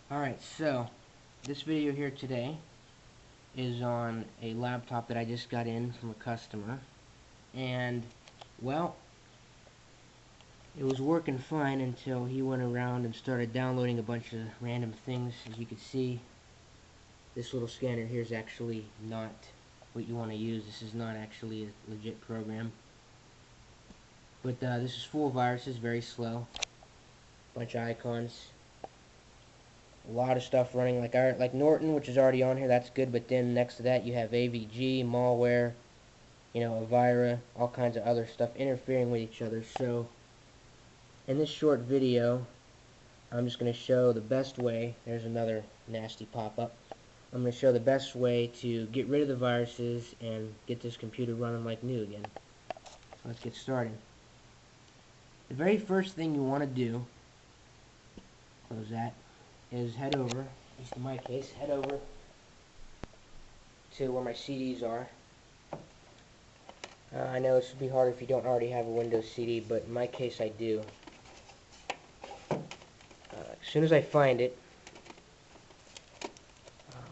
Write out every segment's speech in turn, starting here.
Alright, so this video here today is on a laptop that I just got in from a customer, and well, it was working fine until he went around and started downloading a bunch of random things. As you can see, this little scanner here is actually not what you want to use. This is not actually a legit program, but this is full of viruses, very slow, bunch of icons, a lot of stuff running like Norton, which is already on here. That's good, but then next to that you have AVG, malware, Avira, all kinds of other stuff interfering with each other. So in this short video, I'm just going to show the best way. There's another nasty pop-up. I'm going to show the best way to get rid of the viruses and get this computer running like new again. So let's get started. The very first thing you want to do, close that, is head over, at least in my case, head over to where my CDs are. I know this would be hard if you don't already have a Windows CD, but in my case I do. As soon as I find it,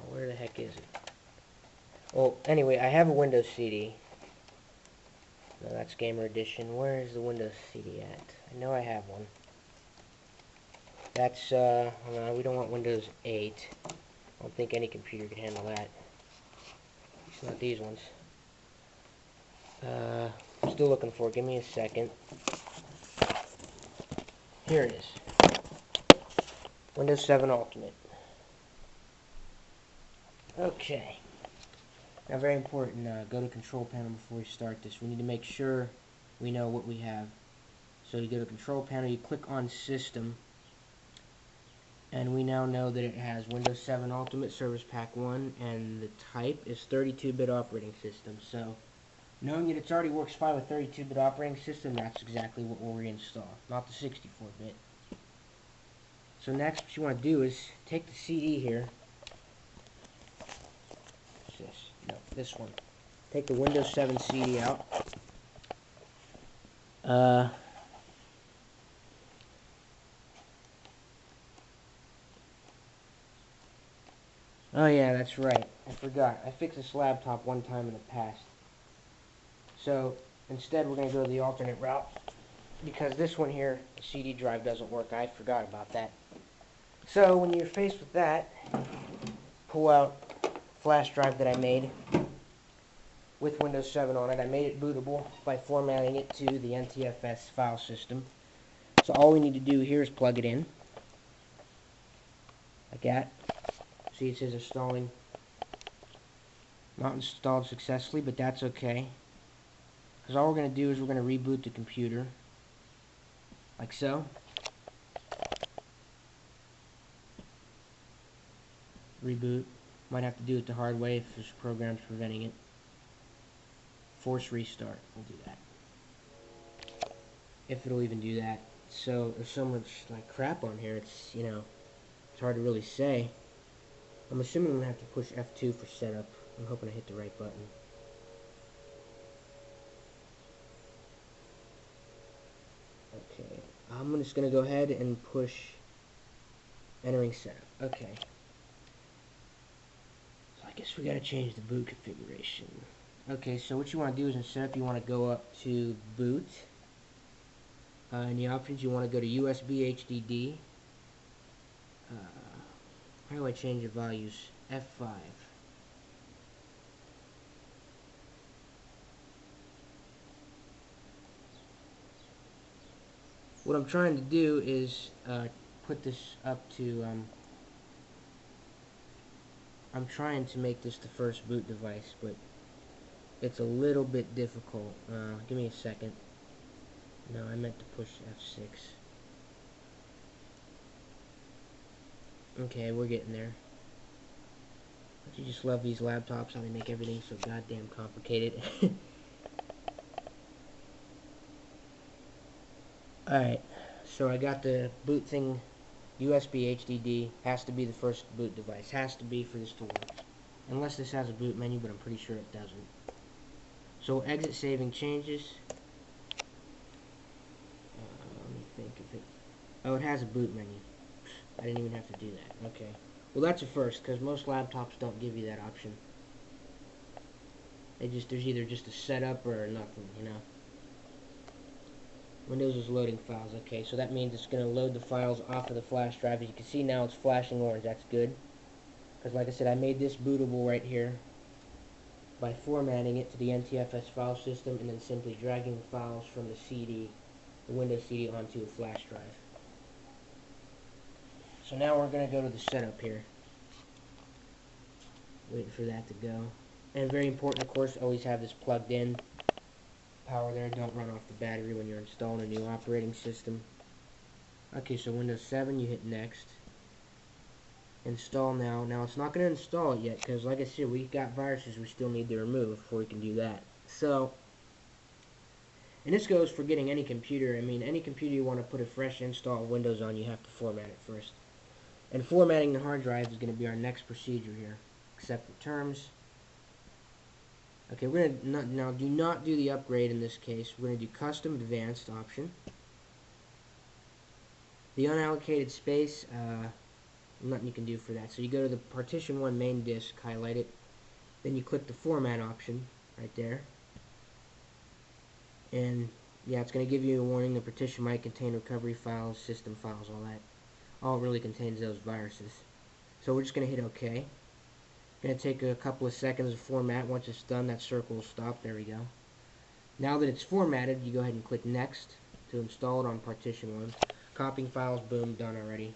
where the heck is it? Well, anyway, I have a Windows CD. No, that's Gamer Edition. Where is the Windows CD at? I know I have one. That's, we don't want Windows 8. I don't think any computer can handle that. It's not these ones. I'm still looking for it. Give me a second. Here it is. Windows 7 Ultimate. Okay. Now, very important, go to Control Panel before we start this. We need to make sure we know what we have. So you go to Control Panel, you click on System, and we now know that it has Windows 7 Ultimate Service Pack 1, and the type is 32-bit operating system. So, knowing that it already works fine with 32-bit operating system, that's exactly what we'll reinstall, not the 64-bit. So next, what you want to do is take the CD here. What's this? No, this one. Take the Windows 7 CD out. Oh yeah, that's right. I forgot. I fixed this laptop one time in the past. So instead we're going to go the alternate route, because this one here, the CD drive doesn't work. I forgot about that. So when you're faced with that, pull out flash drive that I made with Windows 7 on it. I made it bootable by formatting it to the NTFS file system. So all we need to do here is plug it in, like that. See, it says installing. Not installed successfully, but that's okay. Because all we're going to do is we're going to reboot the computer, like so. Reboot. Might have to do it the hard way if this program's preventing it. Force restart. We'll do that. If it'll even do that. So there's so much crap on here. It's it's hard to really say. I'm assuming I'm gonna have to push F2 for setup. I'm hoping I hit the right button. Okay. I'm just gonna go ahead and push entering setup. Okay. So I guess we gotta change the boot configuration. Okay, so what you want to do is in setup you want to go up to boot. In the options you want to go to USB HDD. How do I change the values? F5. What I'm trying to do is put this up to, I'm trying to make this the first boot device, but it's a little bit difficult. Give me a second. No, I meant to push F6. Okay, we're getting there. Don't you just love these laptops, how they make everything so goddamn complicated? Alright, so I got the boot thing, USB HDD, has to be the first boot device, has to be for this to work. Unless this has a boot menu, but I'm pretty sure it doesn't. So exit saving changes. Let me think if it... Oh, it has a boot menu. I didn't even have to do that. Okay. Well, that's a first, because most laptops don't give you that option. There's either just a setup or nothing, you know. Windows is loading files. Okay, so that means it's going to load the files off of the flash drive. As you can see now, it's flashing orange. That's good. Because like I said, I made this bootable right here by formatting it to the NTFS file system and then simply dragging the files from the CD, the Windows CD, onto a flash drive. So now we're going to go to the setup here. Waiting for that to go. And very important, of course, always have this plugged in. Power there, don't run off the battery when you're installing a new operating system. Okay, so Windows 7, you hit next. Install now. Now it's not going to install it yet because, like I said, we've got viruses we still need to remove before we can do that. So, and this goes for getting any computer. I mean, any computer you want to put a fresh install of Windows on, you have to format it first. And formatting the hard drive is going to be our next procedure here. Accept the terms. Okay, we're going to now do not do the upgrade in this case. We're going to do custom advanced option. The unallocated space, nothing you can do for that. So you go to the partition 1 main disk, highlight it, then you click the format option right there. And yeah, it's going to give you a warning. The partition might contain recovery files, system files, all that. All it really contains those viruses. So we're just going to hit OK. Going to take a couple of seconds to format. Once it's done, that circle will stop. There we go. Now that it's formatted, you go ahead and click Next to install it on partition 1. Copying files, boom, done already.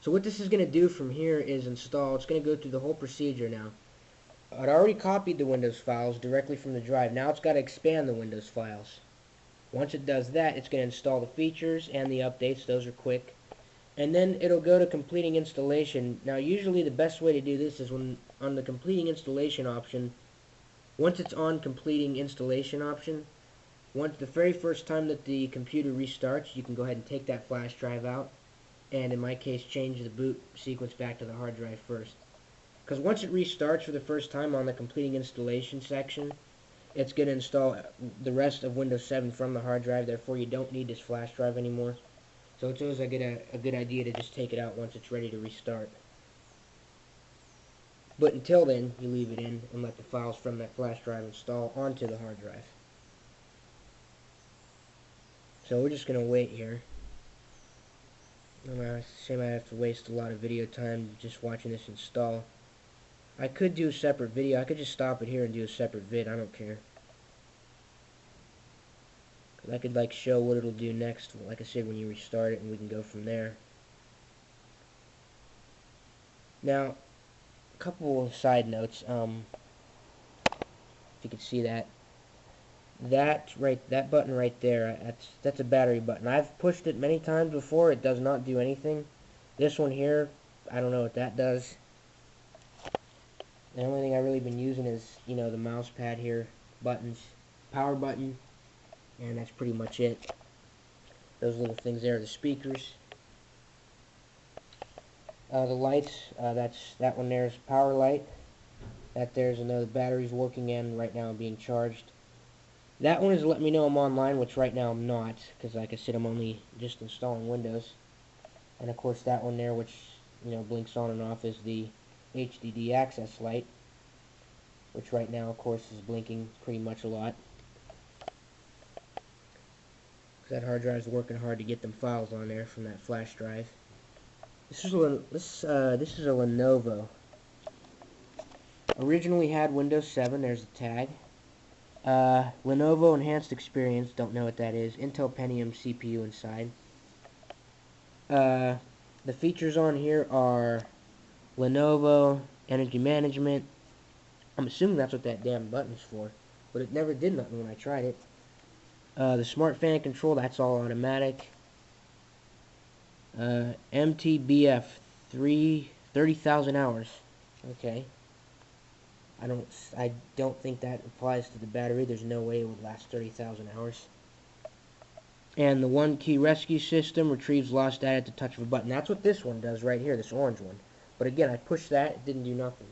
So what this is going to do from here is install. It's going to go through the whole procedure now. I'd already copied the Windows files directly from the drive. Now it's got to expand the Windows files. Once it does that, it's going to install the features and the updates. Those are quick. And then it'll go to completing installation. Now usually the best way to do this is when on the completing installation option, once it's on completing installation option, once the very first time that the computer restarts, you can go ahead and take that flash drive out, and in my case change the boot sequence back to the hard drive first. Because once it restarts for the first time on the completing installation section, it's going to install the rest of Windows 7 from the hard drive, therefore you don't need this flash drive anymore. So it's always a good idea to just take it out once it's ready to restart. But until then, you leave it in and let the files from that flash drive install onto the hard drive. So we're just going to wait here. It's a shame I have to waste a lot of video time just watching this install. I could do a separate video. I could just stop it here and do a separate vid. I don't care. I could like show what it'll do next, like I said, when you restart it, and we can go from there. Now, a couple of side notes. If you can see that button right there, that's a battery button. I've pushed it many times before. It does not do anything. This one here, I don't know what that does. The only thing I've really been using is, you know, the mouse pad here, buttons, power button. And that's pretty much it. Those little things there are the speakers. The lights, that one there's power light. That there's another battery's working and right now being charged. That one is letting me know I'm online, which right now I'm not, because like I said, I'm only just installing Windows. And of course that one there, which, you know, blinks on and off, is the HDD access light, which right now of course is blinking pretty much a lot. That hard drive is working hard to get them files on there from that flash drive. This is a Lenovo. Originally had Windows 7. There's the tag. Lenovo Enhanced Experience. Don't know what that is. Intel Pentium CPU inside. The features on here are Lenovo Energy Management. I'm assuming that's what that damn button's for, but it never did nothing when I tried it. The smart fan control, that's all automatic. MTBF 30,000 hours. Okay. I don't think that applies to the battery. There's no way it would last 30,000 hours. And the one key rescue system retrieves lost data at the touch of a button. That's what this one does right here, this orange one. But again, I pushed that, it didn't do nothing.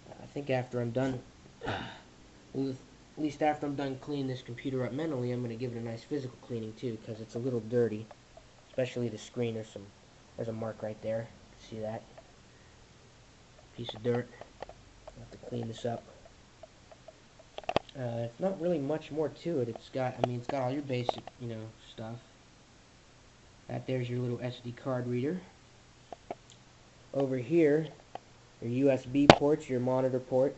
I think after I'm done, at least after I'm done cleaning this computer up mentally, I'm going to give it a nice physical cleaning too, because it's a little dirty. especially the screen. There's a mark right there. See that? Piece of dirt. I'll have to clean this up. It's not really much more to it. It's got all your basic, stuff. There's your little SD card reader. Over here, your USB ports, your monitor port,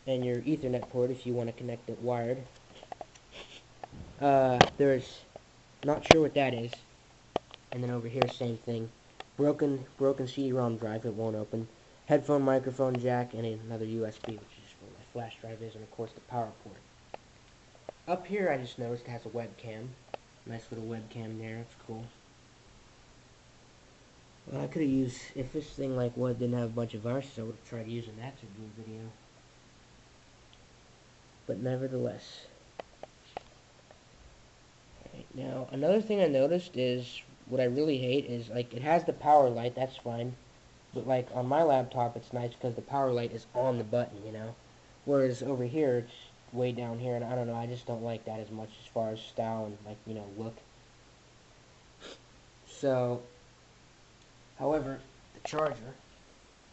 and your Ethernet port if you want to connect it wired. There's, not sure what that is. And then over here, same thing. Broken CD-ROM drive, it won't open. Headphone, microphone jack, and another USB, which is where my flash drive is, and of course the power port. Up here, I just noticed it has a webcam. Nice little webcam there, it's cool. Well, I could have used, if this thing didn't have a bunch of viruses, I would have tried using that to do a video. But nevertheless. Right, now, another thing I noticed is, what I really hate is, it has the power light, that's fine. But, on my laptop, it's nice because the power light is on the button, Whereas over here, it's way down here, and I don't know, I just don't like that as much as far as style and, look. So, however, the charger,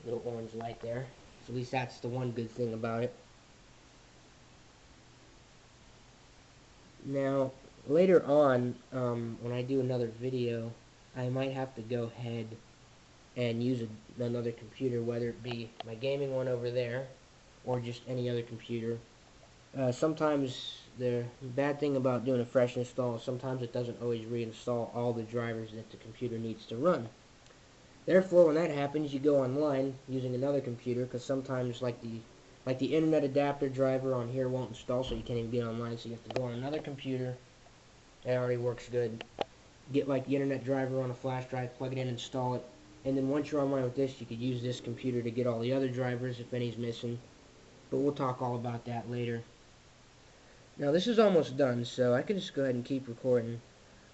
little orange light there, so at least that's the one good thing about it. Now, later on, when I do another video, I might have to go ahead and use another computer, whether it be my gaming one over there, or just any other computer. Sometimes the bad thing about doing a fresh install is sometimes it doesn't always reinstall all the drivers that the computer needs to run. Therefore, when that happens, you go online using another computer, because sometimes the internet adapter driver on here won't install, so you can't even get online, so you have to go on another computer. It already works good. Get the internet driver on a flash drive, plug it in, install it, and then once you're online with this, you could use this computer to get all the other drivers if any's missing. But we'll talk all about that later. Now this is almost done, so I can just go ahead and keep recording.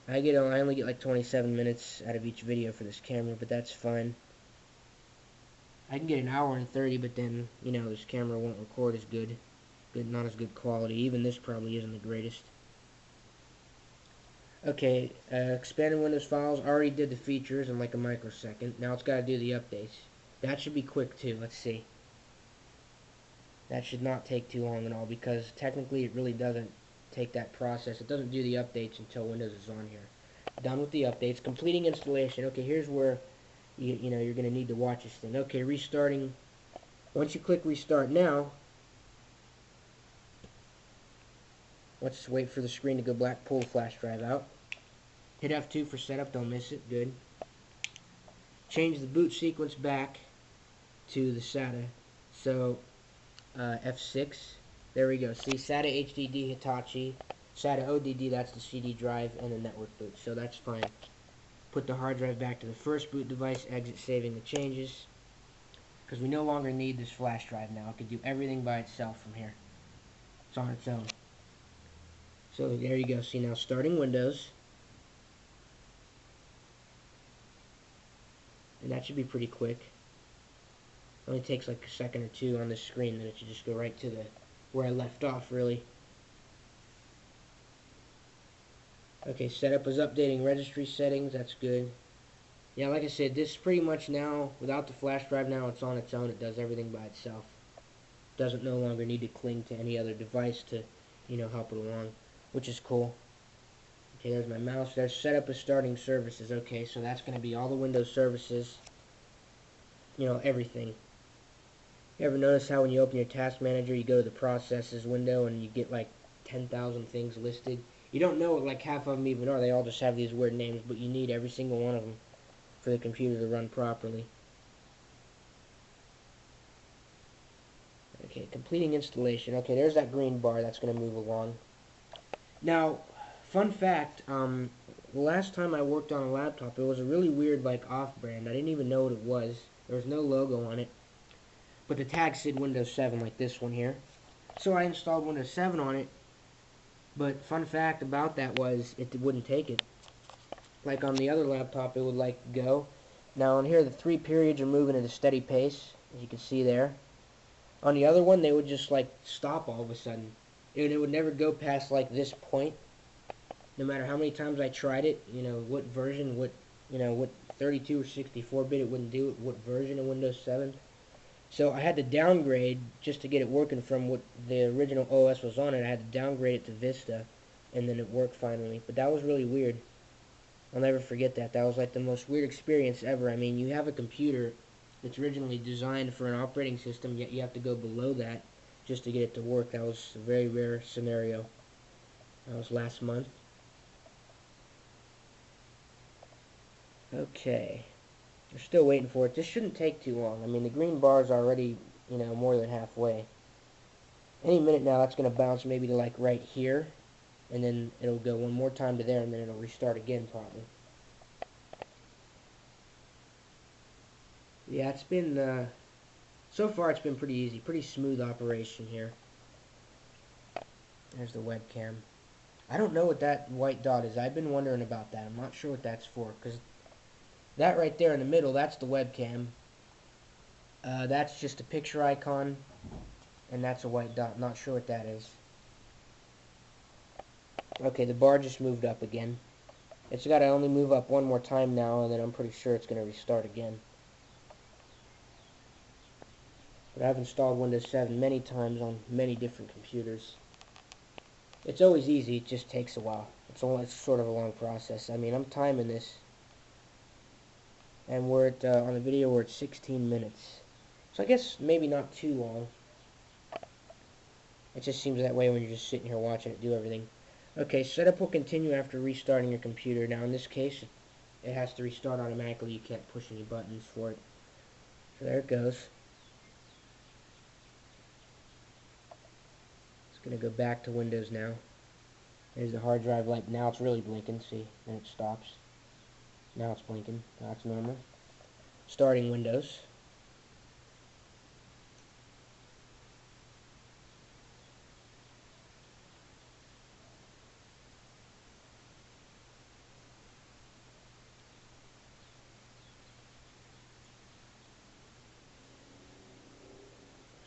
I only get 27 minutes out of each video for this camera, but that's fine. I can get an hour and 30, but then, this camera won't record as good. Not as good quality. Even this probably isn't the greatest. Okay, expanded Windows files. Already did the features in a microsecond. Now it's got to do the updates. That should be quick too. Let's see. That should not take too long at all, because technically it really doesn't take that process. It doesn't do the updates until Windows is on here. Done with the updates. Completing installation. Okay, here's where you're going to need to watch this thing. Okay, restarting. Once you click restart now, let's wait for the screen to go black. Pull the flash drive out. Hit F2 for setup. Don't miss it. Good. Change the boot sequence back to the SATA. So, F6. There we go. See, SATA HDD Hitachi. SATA ODD, that's the CD drive, and the network boot. So that's fine. Put the hard drive back to the first boot device. Exit saving the changes. Because we no longer need this flash drive now. It can do everything by itself from here. It's on its own. So there you go. See, now starting Windows. And that should be pretty quick. It only takes a second or two on this screen, then it should just go right to where I left off, really. Okay, setup is updating registry settings. That's good. Yeah, like I said, this pretty much now, without the flash drive now, it's on its own. It does everything by itself. Doesn't no longer need to cling to any other device to, help it along, which is cool. Okay, there's my mouse. There's setup is starting services. Okay, so that's going to be all the Windows services, everything. You ever notice how when you open your task manager, you go to the processes window and you get 10,000 things listed? You don't know what half of them even are. They all just have these weird names, but you need every single one of them for the computer to run properly. Okay, completing installation. Okay, there's that green bar. That's going to move along. Now, fun fact, the last time I worked on a laptop, it was a really weird, off-brand. I didn't even know what it was. There was no logo on it. But the tag said Windows 7, like this one here. So I installed Windows 7 on it. But fun fact about that was it wouldn't take it. Like on the other laptop, it would go. Now on here, the 3 periods are moving at a steady pace, as you can see there. On the other one, they would just stop all of a sudden. And it would never go past this point. no matter how many times I tried it, what version, what 32 or 64-bit it wouldn't do it, what version of Windows 7. So I had to downgrade just to get it working from what the original OS was on it. I had to downgrade it to Vista, and then it worked finally. But that was really weird. I'll never forget that. That was like the most weird experience ever. I mean, you have a computer that's originally designed for an operating system, yet you have to go below that just to get it to work. That was a very rare scenario. That was last month. Okay. We're still waiting for it. This shouldn't take too long. I mean, the green bar is already, more than halfway. Any minute now, that's going to bounce maybe to like right here, and then it'll go one more time to there, and then it'll restart again probably. Yeah, it's been, so far it's been pretty easy, pretty smooth operation here. There's the webcam. I don't know what that white dot is. I've been wondering about that. I'm not sure what that's for, because that right there in the middle, that's the webcam. That's just a picture icon, and that's a white dot. Not sure what that is. Okay, the bar just moved up again. It's got to only move up one more time now, and then I'm pretty sure it's going to restart again. But I've installed Windows 7 many times on many different computers. It's always easy, it just takes a while. It's sort of a long process. I mean, I'm timing this, and we're at, on the video, we're at 16 minutes. So I guess maybe not too long. It just seems that way when you're just sitting here watching it do everything. Okay, setup will continue after restarting your computer. Now in this case, it has to restart automatically. You can't push any buttons for it. So there it goes. It's going to go back to Windows now. There's the hard drive light. Now it's really blinking. See? Then it stops. Now it's blinking. That's normal. Starting Windows.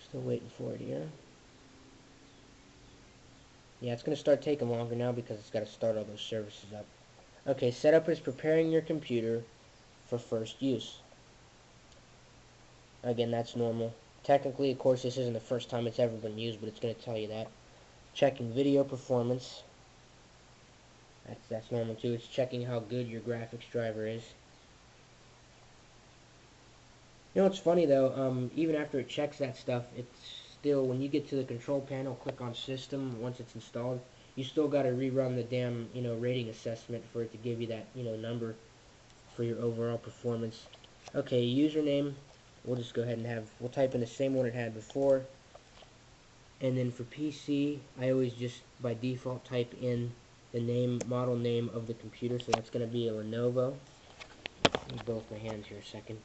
Still waiting for it here. Yeah, it's going to start taking longer now because it's got to start all those services up. Okay, setup is preparing your computer for first use. Again, that's normal. Technically, of course, this isn't the first time it's ever been used, but it's going to tell you that. Checking video performance. That's normal too. It's checking how good your graphics driver is. You know what's funny though? Even after it checks that stuff, it's still, when you get to the control panel, click on System once it's installed, you still got to rerun the damn, rating assessment for it to give you that, number for your overall performance. Okay, username, we'll just go ahead and we'll type in the same one it had before. And then for PC, I always just by default type in the model name of the computer, so that's going to be a Lenovo. Let me both my hands here a second.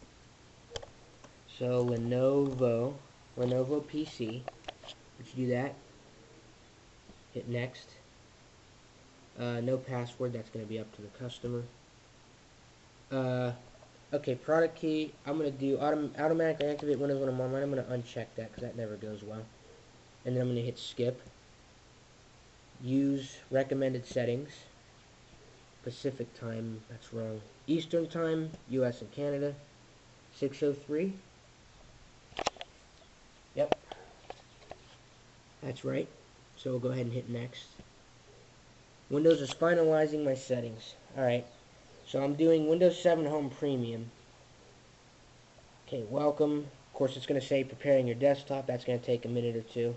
So Lenovo PC. Once you do that, hit next. No password, that's going to be up to the customer. Okay, product key, I'm going to do automatically activate Windows when I'm online. I'm going to uncheck that because that never goes well. And then I'm going to hit skip. Use recommended settings. Pacific time, that's wrong. Eastern time, US and Canada, 6:03. Yep. That's right. So we'll go ahead and hit next. Windows is finalizing my settings. Alright. So I'm doing Windows 7 Home Premium. Okay, welcome. Of course, it's going to say preparing your desktop. That's going to take a minute or two.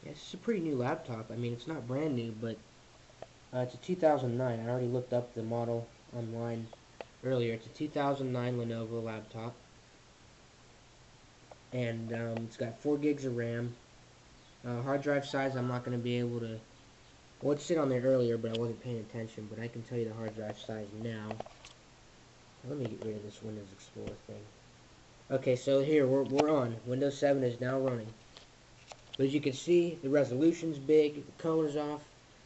Yeah, it's a pretty new laptop. I mean, it's not brand new, but it's a 2009. I already looked up the model online earlier. It's a 2009 Lenovo laptop. And it's got 4 gigs of RAM. Hard drive size, I'm not going to be able to... Well, it said on there earlier, but I wasn't paying attention. But I can tell you the hard drive size now. Let me get rid of this Windows Explorer thing. Okay, so here, we're on. Windows 7 is now running. But as you can see, the resolution's big, the color's off.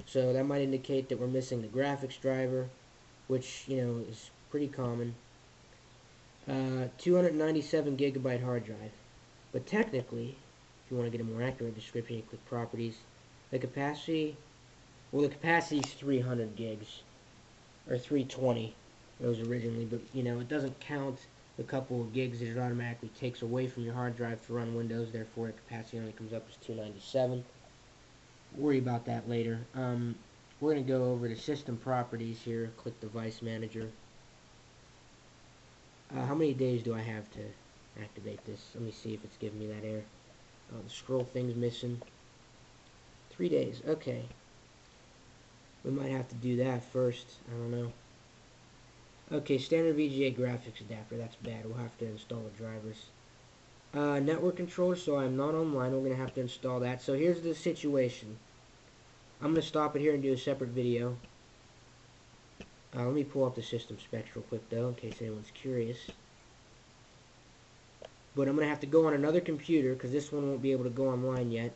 So that might indicate that we're missing the graphics driver, which, is pretty common. 297 gigabyte hard drive. But technically, if you want to get a more accurate description, you click properties. The capacity, the capacity is 300 gigs, or 320, it was originally, but, it doesn't count the couple of gigs that it automatically takes away from your hard drive to run Windows, therefore the capacity only comes up as 297. Worry about that later. We're going to go over to System Properties here, click Device Manager. How many days do I have to activate this? Let me see if it's giving me that error. Oh, the scroll thing's missing. 3 days, okay. We might have to do that first, I don't know. Okay, standard VGA graphics adapter, that's bad. We'll have to install the drivers. Network controller, so I'm not online, we're going to have to install that. So here's the situation. I'm going to stop it here and do a separate video. Let me pull up the system specs real quick though, in case anyone's curious. But I'm going to have to go on another computer, because this one won't be able to go online yet.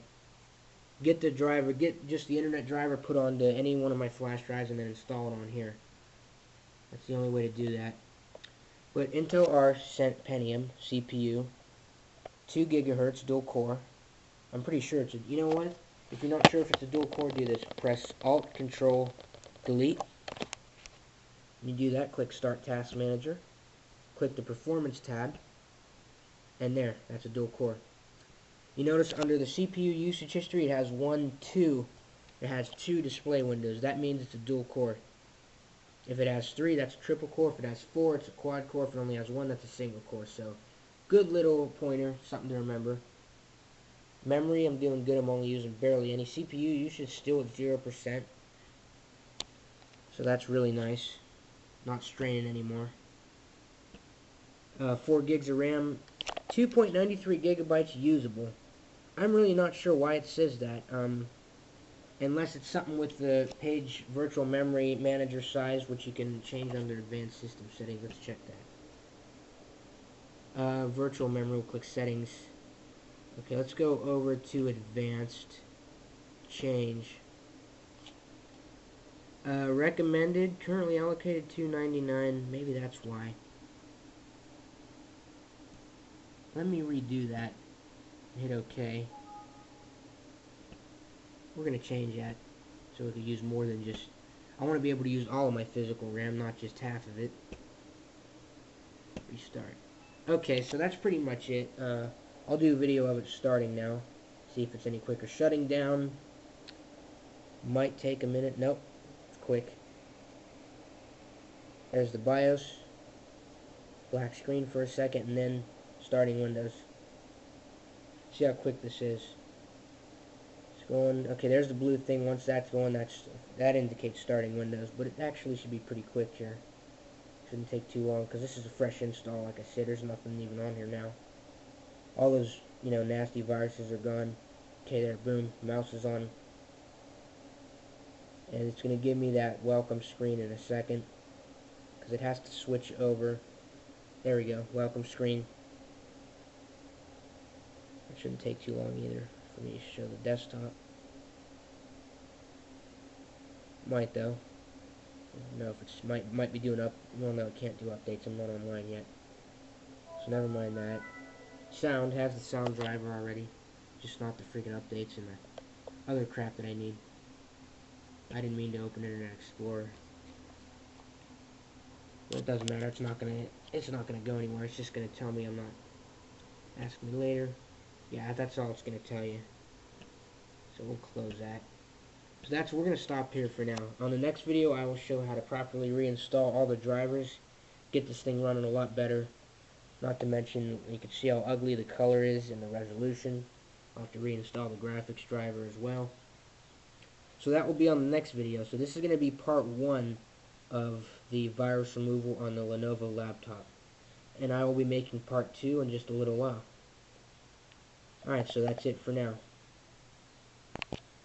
Get the driver, get just the internet driver put onto any one of my flash drives and then install it on here. That's the only way to do that. But Intel R Pentium CPU, 2 gigahertz dual core. I'm pretty sure it's a, you know what? If you're not sure if it's a dual core, do this. Press Alt, Control, Delete. When you do that, click Start Task Manager. Click the Performance tab. And there, that's a dual core. You notice under the CPU usage history, it has 1, 2. It has 2 display windows. That means it's a dual core. If it has 3, that's a triple core. If it has 4, it's a quad core. If it only has 1, that's a single core. So, good little pointer, something to remember. Memory, I'm doing good. I'm only using barely any. CPU usage still at 0%. So that's really nice. Not straining anymore. 4 gigs of RAM. 2.93 gigabytes usable. I'm really not sure why it says that. Unless it's something with the page virtual memory manager size, which you can change under advanced system settings. Let's check that. Virtual memory, we'll click settings. Okay, let's go over to advanced. Change. Recommended, currently allocated $299. Maybe that's why. Let me redo that. Hit OK. We're going to change that so we can use more than just... I want to be able to use all of my physical RAM, not just half of it. Restart. Okay, so that's pretty much it. I'll do a video of it starting now. See if it's any quicker. Shutting down might take a minute. Nope. It's quick. There's the BIOS. Black screen for a second, and then starting Windows. See how quick this is. It's going. Okay, there's the blue thing. Once that's going, that indicates starting Windows. But it actually should be pretty quick here. Shouldn't take too long because this is a fresh install. Like I said, there's nothing even on here now. All those, nasty viruses are gone. Okay, there, boom, mouse is on. And it's going to give me that welcome screen in a second. Because it has to switch over. There we go, welcome screen. It shouldn't take too long either for me to show the desktop. Might though. I don't know if it's might be doing well, no, it can't do updates. I'm not online yet. So never mind that. Sound has the sound driver already, just not the freaking updates and the other crap that I need. I didn't mean to open Internet Explorer. Well, it doesn't matter. It's not gonna go anywhere. It's just gonna tell me I'm not. Ask me later. Yeah, that's all it's gonna tell you. So we'll close that. So we're gonna stop here for now. On the next video, I will show how to properly reinstall all the drivers, get this thing running a lot better. Not to mention, you can see how ugly the color is and the resolution. I'll have to reinstall the graphics driver as well. So that will be on the next video. So this is going to be part 1 of the virus removal on the Lenovo laptop. And I will be making part 2 in just a little while. Alright, so that's it for now.